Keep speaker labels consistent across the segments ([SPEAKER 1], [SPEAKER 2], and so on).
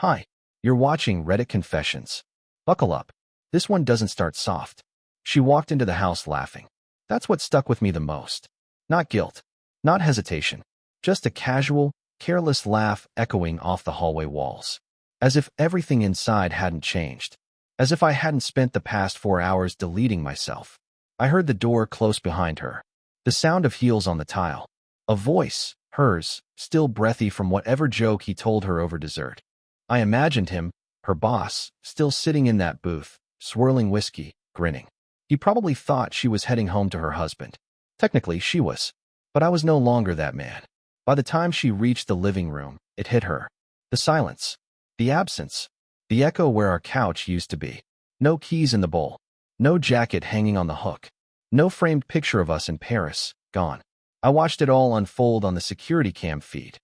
[SPEAKER 1] Hi, you're watching Reddit Confessions. Buckle up. This one doesn't start soft. She walked into the house laughing. That's what stuck with me the most. Not guilt, not hesitation, just a casual, careless laugh echoing off the hallway walls. As if everything inside hadn't changed. As if I hadn't spent the past 4 hours deleting myself. I heard the door close behind her. The sound of heels on the tile. A voice, hers, still breathy from whatever joke he told her over dessert. I imagined him, her boss, still sitting in that booth, swirling whiskey, grinning. He probably thought she was heading home to her husband. Technically, she was. But I was no longer that man. By the time she reached the living room, it hit her. The silence. The absence. The echo where our couch used to be. No keys in the bowl. No jacket hanging on the hook. No framed picture of us in Paris. Gone. I watched it all unfold on the security cam feed.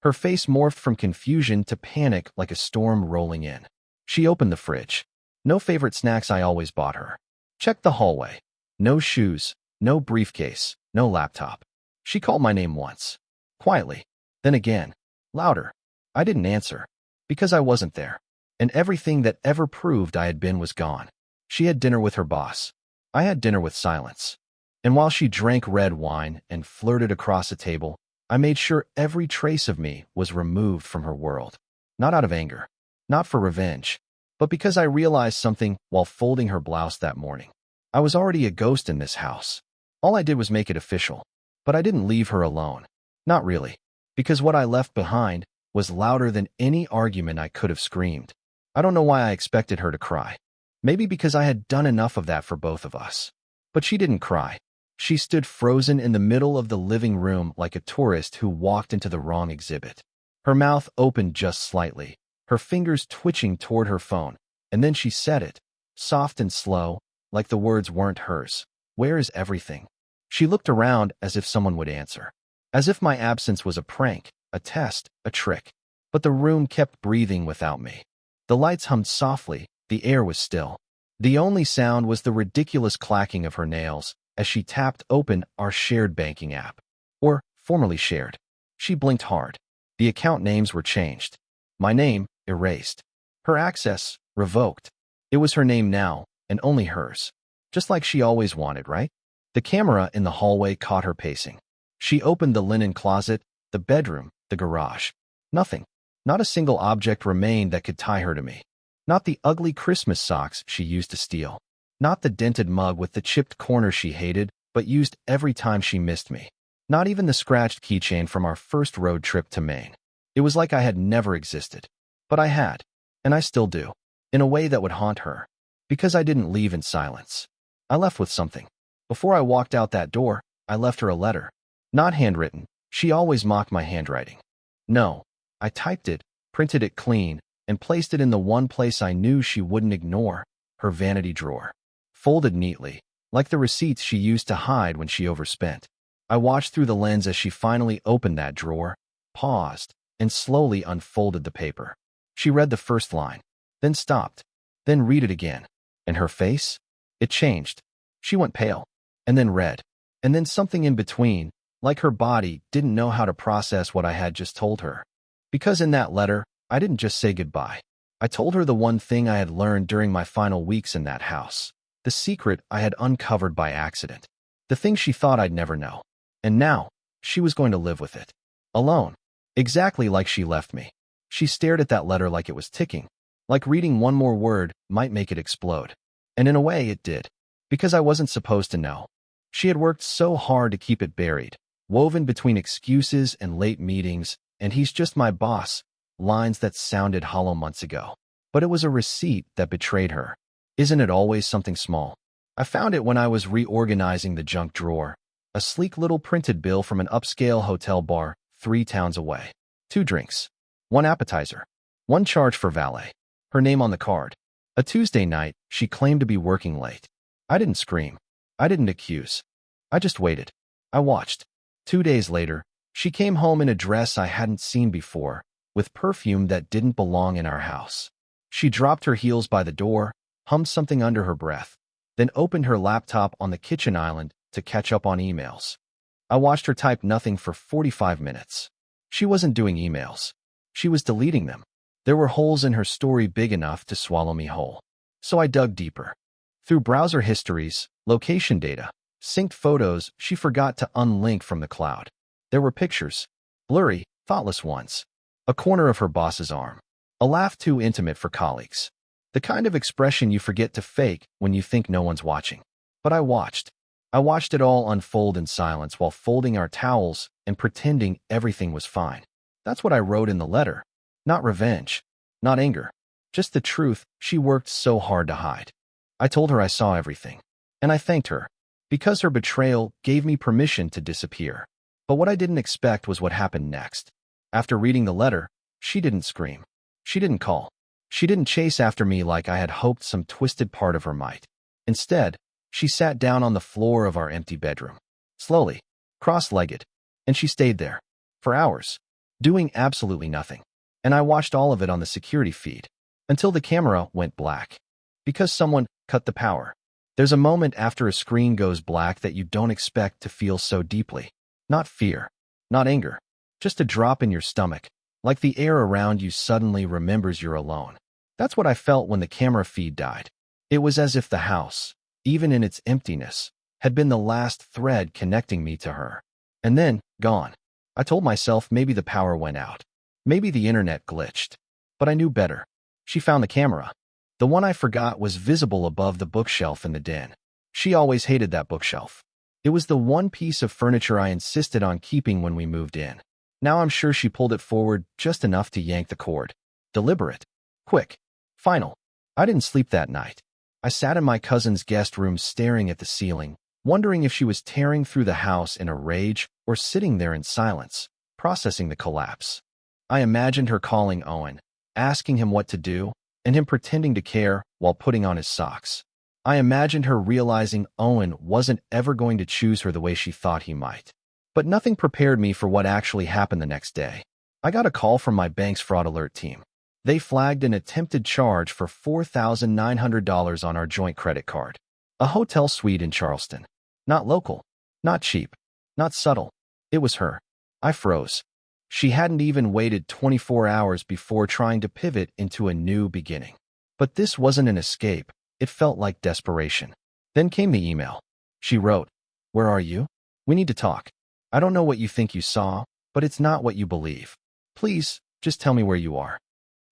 [SPEAKER 1] Her face morphed from confusion to panic like a storm rolling in. She opened the fridge. No favorite snacks I always bought her. Checked the hallway. No shoes. No briefcase. No laptop. She called my name once. Quietly. Then again. Louder. I didn't answer. Because I wasn't there. And everything that ever proved I had been was gone. She had dinner with her boss. I had dinner with silence. And while she drank red wine and flirted across a table, I made sure every trace of me was removed from her world. Not out of anger. Not for revenge. But because I realized something while folding her blouse that morning. I was already a ghost in this house. All I did was make it official. But I didn't leave her alone. Not really. Because what I left behind was louder than any argument I could have screamed. I don't know why I expected her to cry. Maybe because I had done enough of that for both of us. But she didn't cry. She stood frozen in the middle of the living room like a tourist who walked into the wrong exhibit. Her mouth opened just slightly, her fingers twitching toward her phone, and then she said it, soft and slow, like the words weren't hers. Where is everything? She looked around as if someone would answer. As if my absence was a prank, a test, a trick. But the room kept breathing without me. The lights hummed softly, the air was still. The only sound was the ridiculous clacking of her nails as she tapped open our shared banking app. Or, formerly shared. She blinked hard. The account names were changed. My name, erased. Her access, revoked. It was her name now, and only hers. Just like she always wanted, right? The camera in the hallway caught her pacing. She opened the linen closet, the bedroom, the garage. Nothing. Not a single object remained that could tie her to me. Not the ugly Christmas socks she used to steal. Not the dented mug with the chipped corner she hated, but used every time she missed me. Not even the scratched keychain from our first road trip to Maine. It was like I had never existed. But I had. And I still do. In a way that would haunt her. Because I didn't leave in silence. I left with something. Before I walked out that door, I left her a letter. Not handwritten. She always mocked my handwriting. No. I typed it, printed it clean, and placed it in the one place I knew she wouldn't ignore, her vanity drawer. Folded neatly, like the receipts she used to hide when she overspent. I watched through the lens as she finally opened that drawer, paused, and slowly unfolded the paper. She read the first line, then stopped, then read it again. And her face? It changed. She went pale, and then red, and then something in between, like her body didn't know how to process what I had just told her. Because in that letter, I didn't just say goodbye. I told her the one thing I had learned during my final weeks in that house. The secret I had uncovered by accident. The thing she thought I'd never know. And now, she was going to live with it. Alone. Exactly like she left me. She stared at that letter like it was ticking. Like reading one more word might make it explode. And in a way, it did. Because I wasn't supposed to know. She had worked so hard to keep it buried, woven between excuses and late meetings, and he's just my boss, lines that sounded hollow months ago. But it was a receipt that betrayed her. Isn't it always something small? I found it when I was reorganizing the junk drawer. A sleek little printed bill from an upscale hotel bar 3 towns away. 2 drinks. 1 appetizer. 1 charge for valet. Her name on the card. A Tuesday night, she claimed to be working late. I didn't scream. I didn't accuse. I just waited. I watched. 2 days later, she came home in a dress I hadn't seen before, with perfume that didn't belong in our house. She dropped her heels by the door, hummed something under her breath, then opened her laptop on the kitchen island to catch up on emails. I watched her type nothing for 45 minutes. She wasn't doing emails. She was deleting them. There were holes in her story big enough to swallow me whole. So I dug deeper. Through browser histories, location data, synced photos she forgot to unlink from the cloud. There were pictures, blurry, thoughtless ones. A corner of her boss's arm. A laugh too intimate for colleagues. The kind of expression you forget to fake when you think no one's watching. But I watched. I watched it all unfold in silence while folding our towels and pretending everything was fine. That's what I wrote in the letter. Not revenge. Not anger. Just the truth she worked so hard to hide. I told her I saw everything. And I thanked her. Because her betrayal gave me permission to disappear. But what I didn't expect was what happened next. After reading the letter, she didn't scream. She didn't call. She didn't chase after me like I had hoped some twisted part of her might. Instead, she sat down on the floor of our empty bedroom. Slowly, cross-legged. And she stayed there. For hours. Doing absolutely nothing. And I watched all of it on the security feed. Until the camera went black. Because someone cut the power. There's a moment after a screen goes black that you don't expect to feel so deeply. Not fear. Not anger. Just a drop in your stomach. Like the air around you suddenly remembers you're alone. That's what I felt when the camera feed died. It was as if the house, even in its emptiness, had been the last thread connecting me to her. And then, gone. I told myself maybe the power went out. Maybe the internet glitched. But I knew better. She found the camera. The one I forgot was visible above the bookshelf in the den. She always hated that bookshelf. It was the one piece of furniture I insisted on keeping when we moved in. Now I'm sure she pulled it forward just enough to yank the cord. Deliberate. Quick. Final. I didn't sleep that night. I sat in my cousin's guest room staring at the ceiling, wondering if she was tearing through the house in a rage or sitting there in silence, processing the collapse. I imagined her calling Owen, asking him what to do, and him pretending to care while putting on his socks. I imagined her realizing Owen wasn't ever going to choose her the way she thought he might. But nothing prepared me for what actually happened the next day. I got a call from my bank's fraud alert team. They flagged an attempted charge for $4,900 on our joint credit card. A hotel suite in Charleston. Not local. Not cheap. Not subtle. It was her. I froze. She hadn't even waited 24 hours before trying to pivot into a new beginning. But this wasn't an escape. It felt like desperation. Then came the email. She wrote, "Where are you? We need to talk. I don't know what you think you saw, but it's not what you believe. Please, just tell me where you are."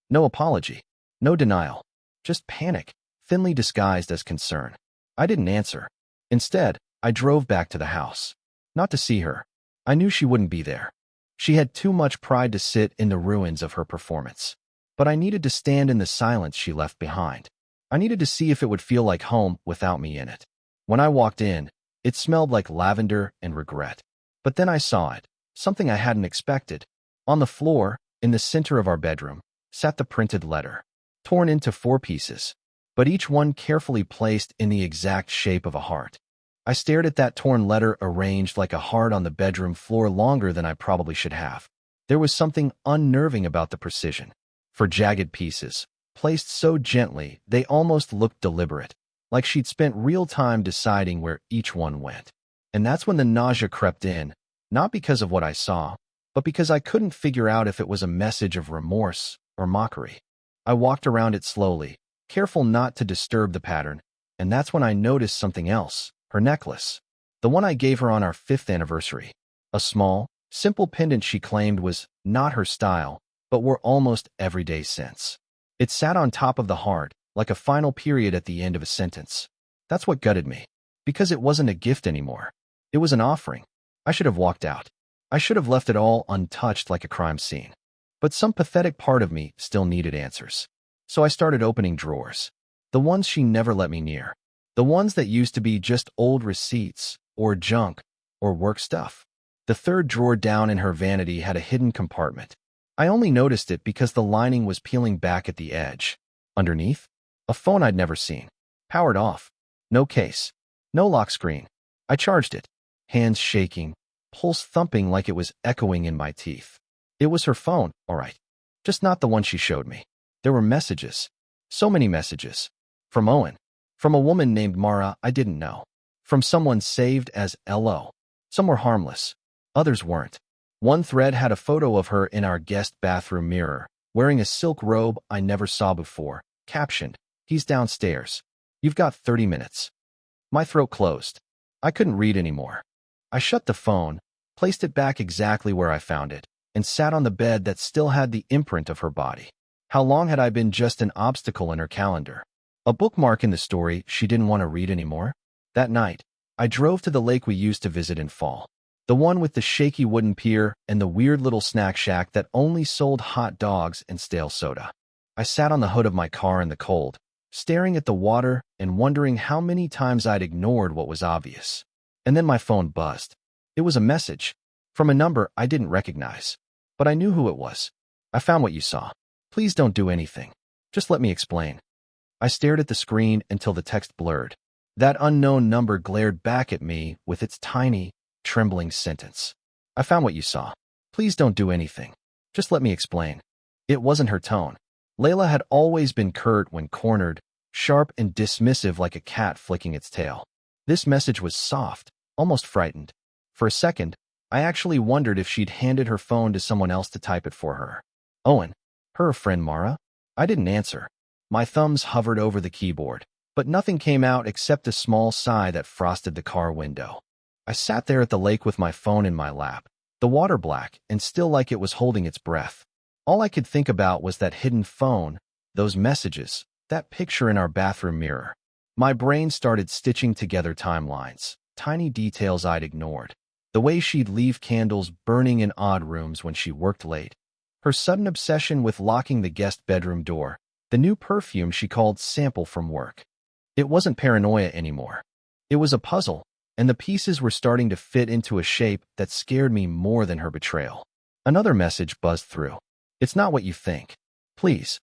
[SPEAKER 1] No apology. No denial. Just panic, thinly disguised as concern. I didn't answer. Instead, I drove back to the house. Not to see her. I knew she wouldn't be there. She had too much pride to sit in the ruins of her performance. But I needed to stand in the silence she left behind. I needed to see if it would feel like home without me in it. When I walked in, it smelled like lavender and regret. But then I saw it, something I hadn't expected. On the floor, in the center of our bedroom, sat the printed letter, torn into 4 pieces, but each one carefully placed in the exact shape of a heart. I stared at that torn letter arranged like a heart on the bedroom floor longer than I probably should have. There was something unnerving about the precision. For jagged pieces, placed so gently they almost looked deliberate, like she'd spent real time deciding where each one went. And that's when the nausea crept in, not because of what I saw, but because I couldn't figure out if it was a message of remorse or mockery. I walked around it slowly, careful not to disturb the pattern, and that's when I noticed something else, her necklace. The one I gave her on our 5th anniversary. A small, simple pendant she claimed was not her style, but wore almost every day since. It sat on top of the heart, like a final period at the end of a sentence. That's what gutted me. Because it wasn't a gift anymore. It was an offering. I should have walked out. I should have left it all untouched like a crime scene. But some pathetic part of me still needed answers. So I started opening drawers. The ones she never let me near. The ones that used to be just old receipts, or junk, or work stuff. The 3rd drawer down in her vanity had a hidden compartment. I only noticed it because the lining was peeling back at the edge. Underneath, a phone I'd never seen. Powered off. No case. No lock screen. I charged it. Hands shaking, pulse thumping like it was echoing in my teeth. It was her phone, all right. Just not the one she showed me. There were messages. So many messages. From Owen. From a woman named Mara I didn't know. From someone saved as LO. Some were harmless. Others weren't. One thread had a photo of her in our guest bathroom mirror, wearing a silk robe I never saw before, captioned, "He's downstairs. You've got 30 minutes." My throat closed. I couldn't read anymore. I shut the phone, placed it back exactly where I found it, and sat on the bed that still had the imprint of her body. How long had I been just an obstacle in her calendar? A bookmark in the story she didn't want to read anymore? That night, I drove to the lake we used to visit in fall. The one with the shaky wooden pier and the weird little snack shack that only sold hot dogs and stale soda. I sat on the hood of my car in the cold, staring at the water and wondering how many times I'd ignored what was obvious. And then my phone buzzed. It was a message from a number I didn't recognize, but I knew who it was. "I found what you saw. Please don't do anything. Just let me explain." I stared at the screen until the text blurred. That unknown number glared back at me with its tiny, trembling sentence. "I found what you saw. Please don't do anything. Just let me explain." It wasn't her tone. Layla had always been curt when cornered, sharp and dismissive like a cat flicking its tail. This message was soft, almost frightened. For a second, I actually wondered if she'd handed her phone to someone else to type it for her. Owen, her friend Mara? I didn't answer. My thumbs hovered over the keyboard, but nothing came out except a small sigh that frosted the car window. I sat there at the lake with my phone in my lap, the water black and still like it was holding its breath. All I could think about was that hidden phone, those messages, that picture in our bathroom mirror. My brain started stitching together timelines, tiny details I'd ignored. The way she'd leave candles burning in odd rooms when she worked late. Her sudden obsession with locking the guest bedroom door. The new perfume she called sample from work. It wasn't paranoia anymore. It was a puzzle, and the pieces were starting to fit into a shape that scared me more than her betrayal. Another message buzzed through. "It's not what you think. Please."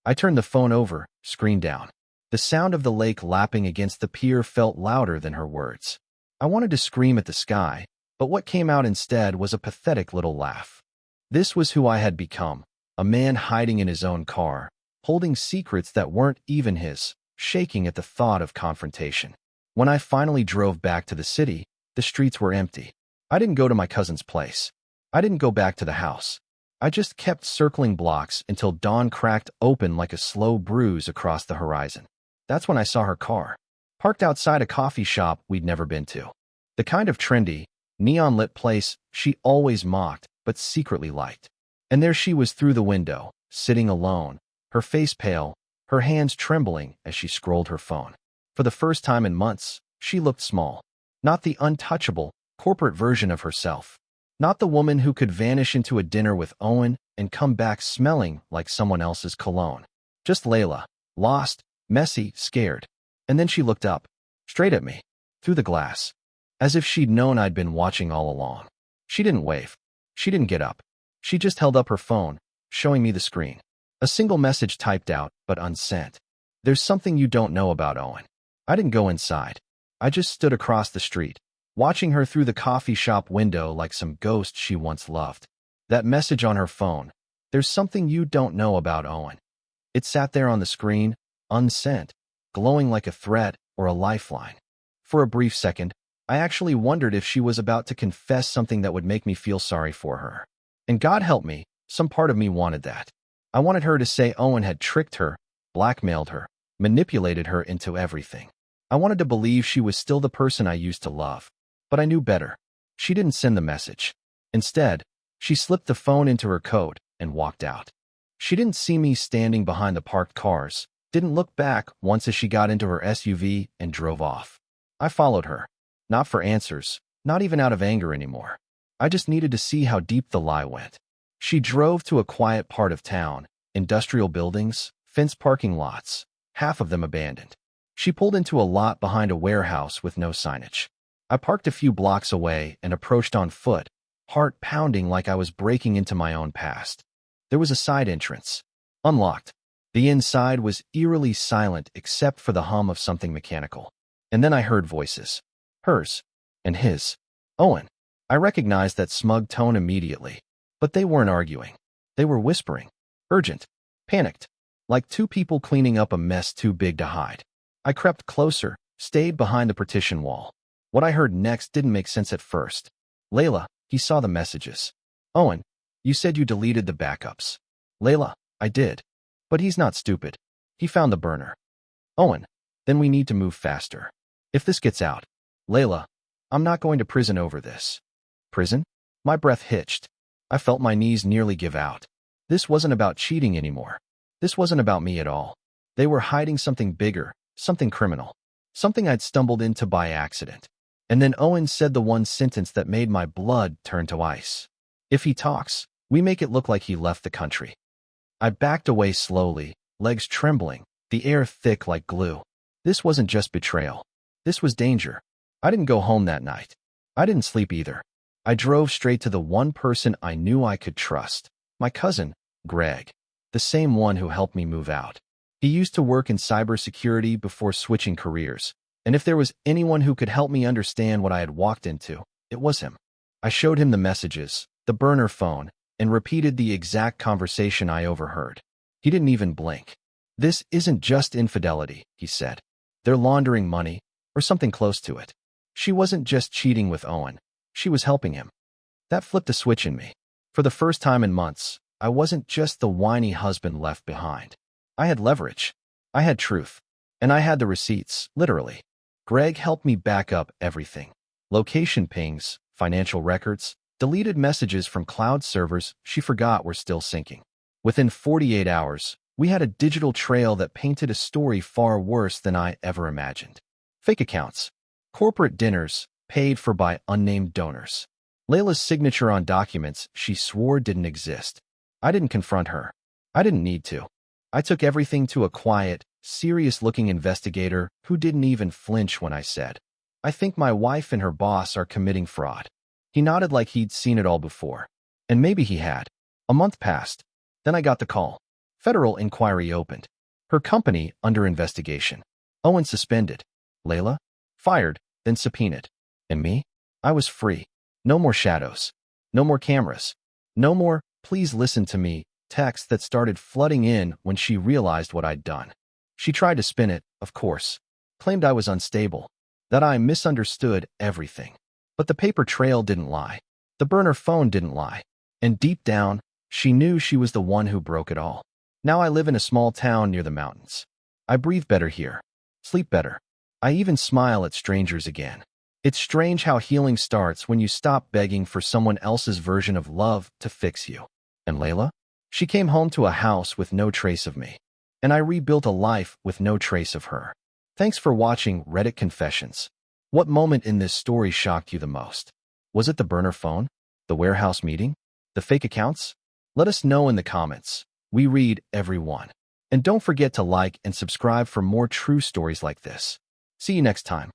[SPEAKER 1] I turned the phone over, screen down. The sound of the lake lapping against the pier felt louder than her words. I wanted to scream at the sky, but what came out instead was a pathetic little laugh. This was who I had become, a man hiding in his own car, holding secrets that weren't even his, shaking at the thought of confrontation. When I finally drove back to the city, the streets were empty. I didn't go to my cousin's place. I didn't go back to the house. I just kept circling blocks until dawn cracked open like a slow bruise across the horizon. That's when I saw her car, parked outside a coffee shop we'd never been to. The kind of trendy, neon-lit place she always mocked but secretly liked. And there she was through the window, sitting alone, her face pale, her hands trembling as she scrolled her phone. For the first time in months, she looked small. Not the untouchable, corporate version of herself. Not the woman who could vanish into a dinner with Owen and come back smelling like someone else's cologne. Just Layla, lost, messy, scared. And then she looked up, straight at me, through the glass, as if she'd known I'd been watching all along. She didn't wave. She didn't get up. She just held up her phone, showing me the screen. A single message typed out, but unsent. "There's something you don't know about Owen." I didn't go inside. I just stood across the street, watching her through the coffee shop window like some ghost she once loved. That message on her phone, "There's something you don't know about Owen." It sat there on the screen, unsent, glowing like a threat or a lifeline. For a brief second, I actually wondered if she was about to confess something that would make me feel sorry for her. And God help me, some part of me wanted that. I wanted her to say Owen had tricked her, blackmailed her, manipulated her into everything. I wanted to believe she was still the person I used to love. But I knew better. She didn't send the message. Instead, she slipped the phone into her coat and walked out. She didn't see me standing behind the parked cars, didn't look back once as she got into her SUV and drove off. I followed her. Not for answers, not even out of anger anymore. I just needed to see how deep the lie went. She drove to a quiet part of town, industrial buildings, fenced parking lots, half of them abandoned. She pulled into a lot behind a warehouse with no signage. I parked a few blocks away and approached on foot, heart pounding like I was breaking into my own past. There was a side entrance, unlocked. The inside was eerily silent except for the hum of something mechanical. And then I heard voices. Hers. And his. Owen. I recognized that smug tone immediately. But they weren't arguing. They were whispering. Urgent. Panicked. Like two people cleaning up a mess too big to hide. I crept closer, stayed behind the partition wall. What I heard next didn't make sense at first. "Layla," he saw the messages. "Owen, you said you deleted the backups." "Layla, I did. But he's not stupid. He found the burner. Owen, then we need to move faster. If this gets out, Layla, I'm not going to prison over this. Prison? My breath hitched. I felt my knees nearly give out. This wasn't about cheating anymore. This wasn't about me at all. They were hiding something bigger, something criminal, something I'd stumbled into by accident. And then Owen said the one sentence that made my blood turn to ice. If he talks, we make it look like he left the country. I backed away slowly, legs trembling, the air thick like glue. This wasn't just betrayal. This was danger. I didn't go home that night. I didn't sleep either. I drove straight to the one person I knew I could trust. My cousin, Greg. The same one who helped me move out. He used to work in cybersecurity before switching careers. And if there was anyone who could help me understand what I had walked into, it was him. I showed him the messages, the burner phone, and repeated the exact conversation I overheard. He didn't even blink. This isn't just infidelity, he said. They're laundering money, or something close to it. She wasn't just cheating with Owen. She was helping him. That flipped a switch in me. For the first time in months, I wasn't just the whiny husband left behind. I had leverage. I had truth. And I had the receipts, literally. Greg helped me back up everything. Location pings, financial records, deleted messages from cloud servers she forgot were still syncing. Within 48 hours, we had a digital trail that painted a story far worse than I ever imagined. Fake accounts. Corporate dinners, paid for by unnamed donors. Layla's signature on documents she swore didn't exist. I didn't confront her. I didn't need to. I took everything to a quiet, serious-looking investigator who didn't even flinch when I said, I think my wife and her boss are committing fraud. He nodded like he'd seen it all before. And maybe he had. A month passed. Then I got the call. Federal inquiry opened. Her company under investigation. Owen suspended. Layla? Fired, then subpoenaed. And me? I was free. No more shadows. No more cameras. No more, please listen to me, texts that started flooding in when she realized what I'd done. She tried to spin it, of course. Claimed I was unstable. That I misunderstood everything. But the paper trail didn't lie. The burner phone didn't lie. And deep down, she knew she was the one who broke it all. Now I live in a small town near the mountains. I breathe better here. Sleep better. I even smile at strangers again. It's strange how healing starts when you stop begging for someone else's version of love to fix you. And Layla? She came home to a house with no trace of me. And I rebuilt a life with no trace of her. Thanks for watching Reddit Confessions. What moment in this story shocked you the most? Was it the burner phone? The warehouse meeting? The fake accounts? Let us know in the comments. We read every one. And don't forget to like and subscribe for more true stories like this. See you next time.